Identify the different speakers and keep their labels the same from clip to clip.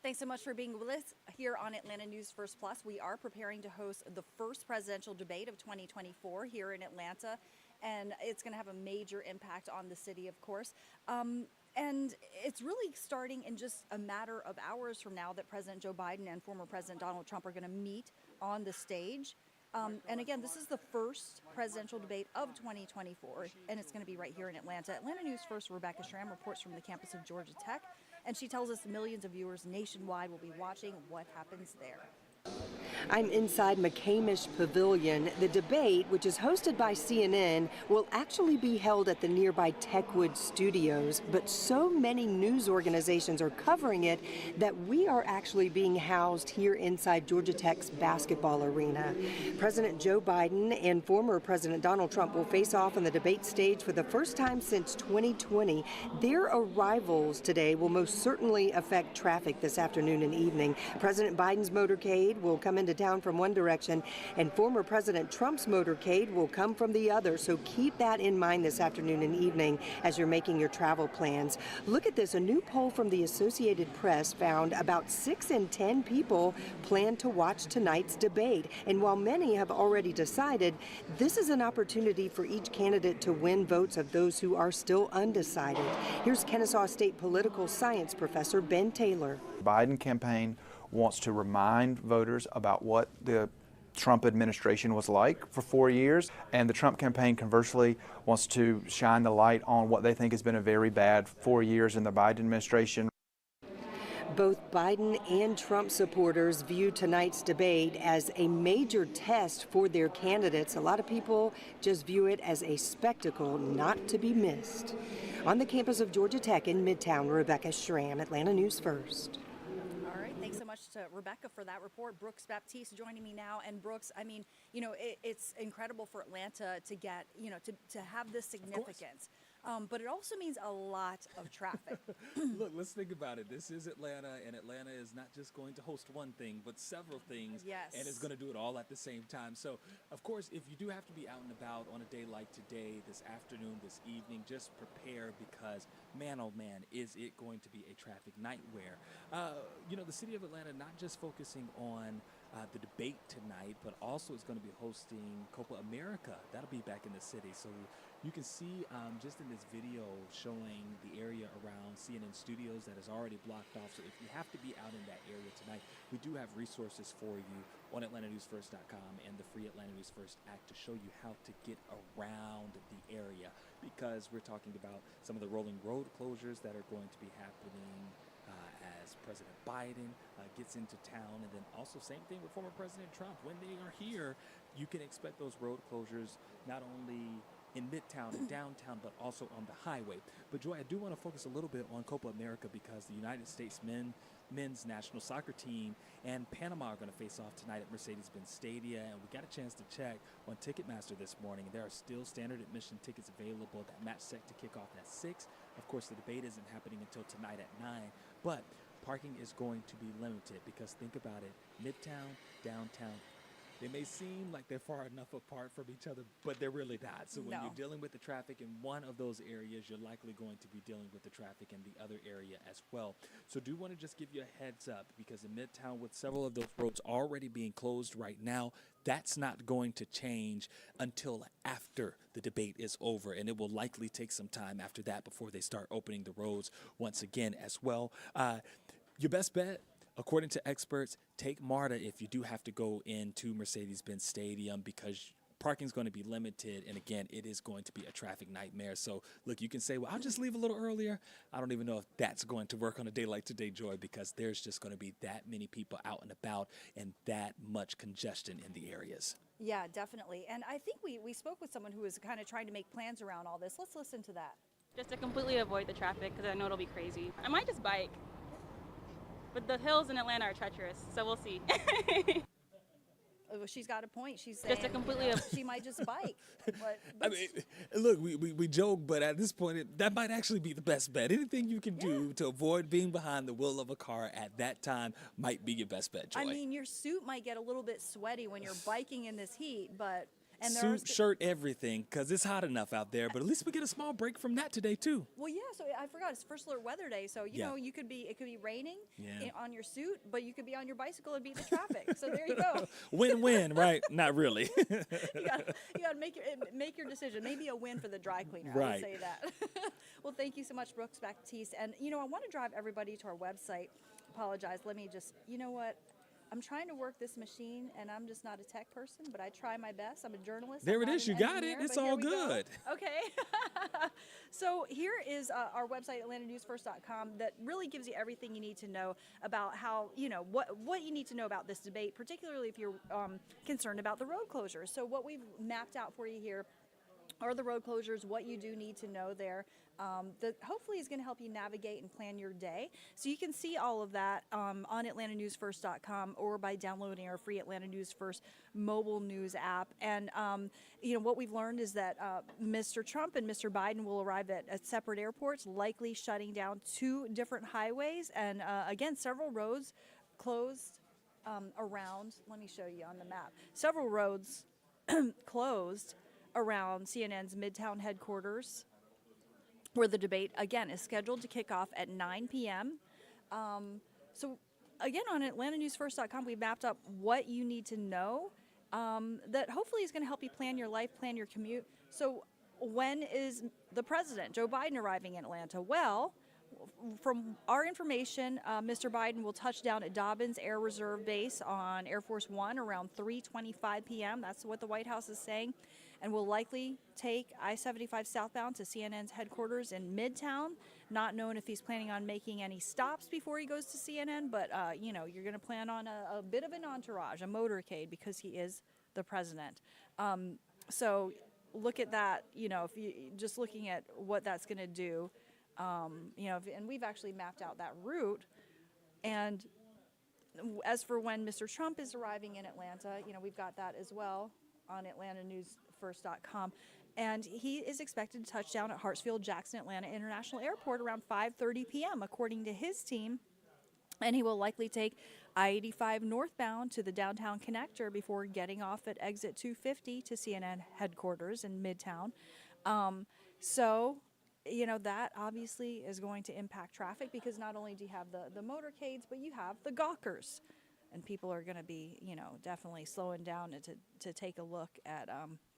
Speaker 1: Thanks so much for being with us here on Atlanta News First Plus. We are preparing to host the first presidential debate of 2024 here in Atlanta, and it's going to have a major impact on the city, of course. And it's really starting in just a matter of hours from now that President Joe Biden and former President Donald Trump are going to meet on the stage. And again, this is the first presidential debate of 2024, and it's going to be right here in Atlanta. Atlanta News First Rebecca Schramm reports from the campus of Georgia Tech, and she tells us millions of viewers nationwide will be watching what happens there.
Speaker 2: I'm inside McCamish Pavilion. The debate, which is hosted by CNN, will actually be held at the nearby Techwood Studios, but so many news organizations are covering it that we are actually being housed here inside Georgia Tech's basketball arena. President Joe Biden and former President Donald Trump will face off on the debate stage for the first time since 2020. Their arrivals today will most certainly affect traffic this afternoon and evening. President Biden's motorcade will come into town from one direction, and former President Trump's motorcade will come from the other. So keep that in mind this afternoon and evening as you're making your travel plans. Look at this. A new poll from the Associated Press found about 6 in 10 people plan to watch tonight's debate. And while many have already decided, this is an opportunity for each candidate to win votes of those who are still undecided. Here's Kennesaw State political science professor Ben Taylor.
Speaker 3: Biden campaign wants to remind voters about what the Trump administration was like for 4 years, and the Trump campaign conversely wants to shine the light on what they think has been a very bad 4 years in the Biden administration.
Speaker 2: Both Biden and Trump supporters view tonight's debate as a major test for their candidates. A lot of people just view it as a spectacle not to be missed. On the campus of Georgia Tech in Midtown, Rebecca Schramm, Atlanta News First.
Speaker 1: Thanks so much to Rebecca for that report. Brooks Baptiste joining me now. And Brooks, I mean, it's incredible for Atlanta to get, to have this significance. But it also means a lot of traffic.
Speaker 4: Look, let's think about it. This is Atlanta, and Atlanta is not just going to host one thing, but several things.
Speaker 1: Yes.
Speaker 4: And it's going to do it all at the same time. So, of course, if you do have to be out and about on a day like today, this afternoon, this evening, just prepare because, man, oh man, is it going to be a traffic nightmare. The city of Atlanta not just focusing on the debate tonight, but also it's going to be hosting Copa America. That'll be back in the city. So you can see just in this video showing the area around CNN Studios that is already blocked off. So if you have to be out in that area tonight, we do have resources for you on AtlantaNewsFirst.com and the free Atlanta News First app to show you how to get around the area, because we're talking about some of the rolling road closures that are going to be happening as President Biden gets into town, and then also same thing with former President Trump. When they are here, you can expect those road closures not only in Midtown and downtown, but also on the highway. But Joy, I do want to focus a little bit on Copa America because the United States men's national soccer team and Panama are going to face off tonight at Mercedes-Benz Stadium, and we got a chance to check on Ticketmaster this morning. There are still standard admission tickets available. That match set to kick off at 6. Of course, the debate isn't happening until tonight at 9, but parking is going to be limited because think about it, Midtown, downtown, they may seem like they're far enough apart from each other, but they're really not. So when you're dealing with the traffic in one of those areas, you're likely going to be dealing with the traffic in the other area as well. So do want to just give you a heads up, because in Midtown, with several of those roads already being closed right now, that's not going to change until after the debate is over, and it will likely take some time after that before they start opening the roads once again as well. Your best bet, according to experts, take MARTA if you do have to go into Mercedes-Benz Stadium, because parking is going to be limited, and again, it is going to be a traffic nightmare. So, look, you can say, well, I'll just leave a little earlier. I don't even know if that's going to work on a day like today, Joy, because there's just going to be that many people out and about and that much congestion in the areas.
Speaker 1: Yeah, definitely. And I think we spoke with someone who was kind of trying to make plans around all this. Let's listen to that.
Speaker 5: Just to completely avoid the traffic, because I know it'll be crazy. I might just bike. But the hills in Atlanta are treacherous, so we'll see.
Speaker 1: She's got a point. She's saying
Speaker 5: just to completely
Speaker 1: she might just bike. But
Speaker 4: I mean, look, we joke, but at this point, that might actually be the best bet. Anything you can do to avoid being behind the wheel of a car at that time might be your best bet, Joy.
Speaker 1: I mean, your suit might get a little bit sweaty when you're biking in this heat, but And
Speaker 4: Suit, shirt, everything, because it's hot enough out there. But at least we get a small break from that today too.
Speaker 1: Well, yeah. So I forgot it's First Alert Weather Day. So you know, it could be raining on your suit, but you could be on your bicycle and beat the traffic. So there you go.
Speaker 4: Win-win, right? Not really.
Speaker 1: You gotta make your decision. Maybe a win for the dry cleaner. I
Speaker 4: Right.
Speaker 1: would say that. Well, thank you so much, Brooks Baptiste. And you know, I want to drive everybody to our website. Apologize. Let me just. You know what? I'm trying to work this machine, and I'm just not a tech person, but I try my best. I'm a journalist.
Speaker 4: There
Speaker 1: I'm
Speaker 4: it
Speaker 1: not
Speaker 4: is.
Speaker 1: an
Speaker 4: You got
Speaker 1: engineer,
Speaker 4: it. It's
Speaker 1: but here
Speaker 4: all
Speaker 1: we go.
Speaker 4: good.
Speaker 1: Okay. So here is our website, atlantanewsfirst.com, that really gives you everything you need to know about how, you know, what you need to know about this debate, particularly if you're concerned about the road closures. So what we've mapped out for you here are the road closures, what you do need to know there, that hopefully is going to help you navigate and plan your day. So you can see all of that on atlantanewsfirst.com or by downloading our free Atlanta News First mobile news app. And, you know, what we've learned is that Mr. Trump and Mr. Biden will arrive at separate airports, likely shutting down 2 different highways. And, again, several roads closed around, let me show you on the map, several roads closed around CNN's Midtown headquarters, where the debate, again, is scheduled to kick off at 9 p.m. So, again, on atlantanewsfirst.com, we've mapped up what you need to know that hopefully is going to help you plan your life, plan your commute. So, when is the president, Joe Biden, arriving in Atlanta? Well, from our information, Mr. Biden will touch down at Dobbins Air Reserve Base on Air Force One around 3:25 p.m. That's what the White House is saying, and will likely take I-75 southbound to CNN's headquarters in Midtown. Not known if he's planning on making any stops before he goes to CNN, but you know, you're going to plan on a bit of an entourage, a motorcade, because he is the president. So look at that. You know, if you just looking at what that's going to do. You know, and we've actually mapped out that route. And as for when Mr. Trump is arriving in Atlanta, you know, we've got that as well on atlantanewsfirst.com. And he is expected to touch down at Hartsfield-Jackson Atlanta International Airport around 5:30 p.m., according to his team. And he will likely take I-85 northbound to the downtown connector before getting off at exit 250 to CNN headquarters in Midtown. So, you know, that obviously is going to impact traffic, because not only do you have the motorcades, but you have the gawkers. And people are going to be, you know, definitely slowing down to take a look at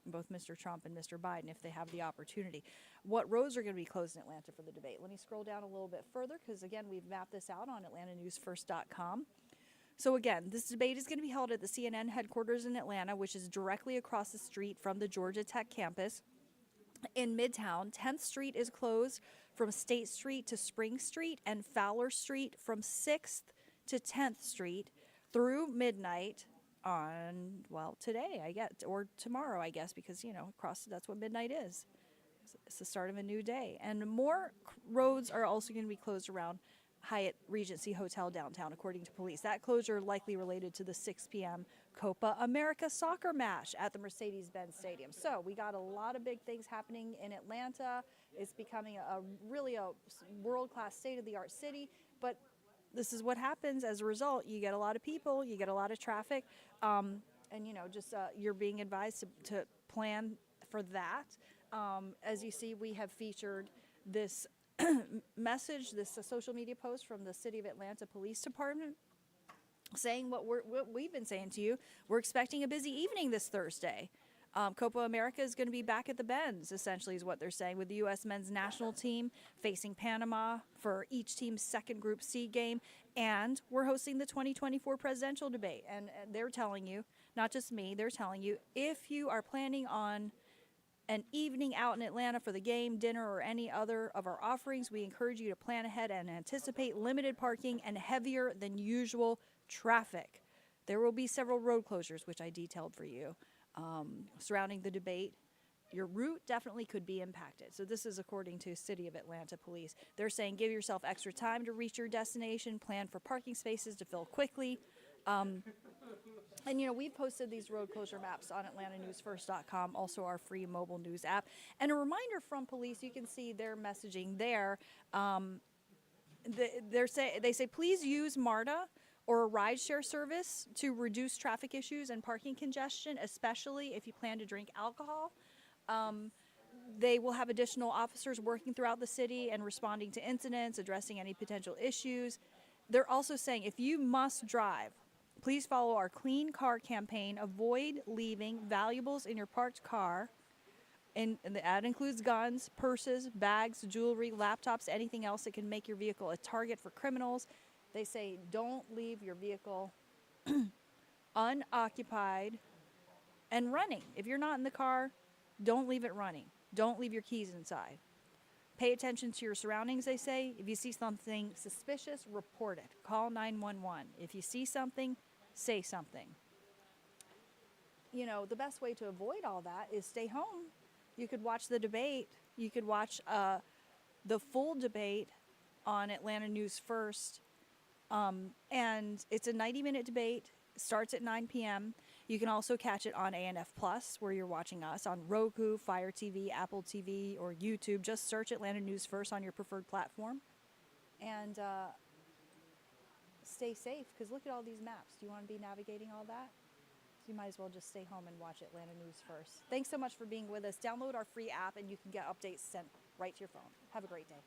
Speaker 1: both Mr. Trump and Mr. Biden if they have the opportunity. What roads are going to be closed in Atlanta for the debate? Let me scroll down a little bit further, because, again, we've mapped this out on atlantanewsfirst.com. So, again, this debate is going to be held at the CNN headquarters in Atlanta, which is directly across the street from the Georgia Tech campus. In Midtown, 10th Street is closed from State Street to Spring Street, and Fowler Street from 6th to 10th Street through midnight on, well, today, I guess, or tomorrow, I guess, because, you know, that's what midnight is. It's the start of a new day. And more roads are also going to be closed around Hyatt Regency Hotel downtown, according to police. That closure likely related to the 6 p.m. Copa America soccer match at the Mercedes-Benz Stadium. So we got a lot of big things happening in Atlanta. It's becoming really a world-class, state-of-the-art city. But this is what happens as a result. You get a lot of people, you get a lot of traffic, and, you know, just you're being advised to plan for that. As you see, we have featured this message, this social media post from the City of Atlanta Police Department, saying what we've been saying to you. We're expecting a busy evening this Thursday. Copa America is going to be back at the Benz, essentially, is what they're saying, with the U.S. men's national team facing Panama for each team's second Group C game. And we're hosting the 2024 presidential debate. And they're telling you, not just me, they're telling you, if you are planning on an evening out in Atlanta for the game, dinner, or any other of our offerings, we encourage you to plan ahead and anticipate limited parking and heavier than usual traffic. There will be several road closures, which I detailed for you, surrounding the debate. Your route definitely could be impacted. So this is according to City of Atlanta Police. They're saying give yourself extra time to reach your destination, plan for parking spaces to fill quickly. And, you know, we've posted these road closure maps on atlantanewsfirst.com, also our free mobile news app. And a reminder from police, you can see their messaging there. They say, please use MARTA or a rideshare service to reduce traffic issues and parking congestion, especially if you plan to drink alcohol. They will have additional officers working throughout the city and responding to incidents, addressing any potential issues. They're also saying if you must drive, please follow our Clean Car campaign. Avoid leaving valuables in your parked car. And that includes guns, purses, bags, jewelry, laptops, anything else that can make your vehicle a target for criminals. They say don't leave your vehicle unoccupied and running. If you're not in the car, don't leave it running. Don't leave your keys inside. Pay attention to your surroundings, they say. If you see something suspicious, report it. Call 911. If you see something, say something. You know, the best way to avoid all that is stay home. You could watch the debate. You could watch the full debate on Atlanta News First. And it's a 90-minute debate. Starts at 9 p.m. You can also catch it on ANF Plus, where you're watching us, on Roku, Fire TV, Apple TV, or YouTube. Just search Atlanta News First on your preferred platform. And stay safe, because look at all these maps. Do you want to be navigating all that? You might as well just stay home and watch Atlanta News First. Thanks so much for being with us. Download our free app, and you can get updates sent right to your phone. Have a great day.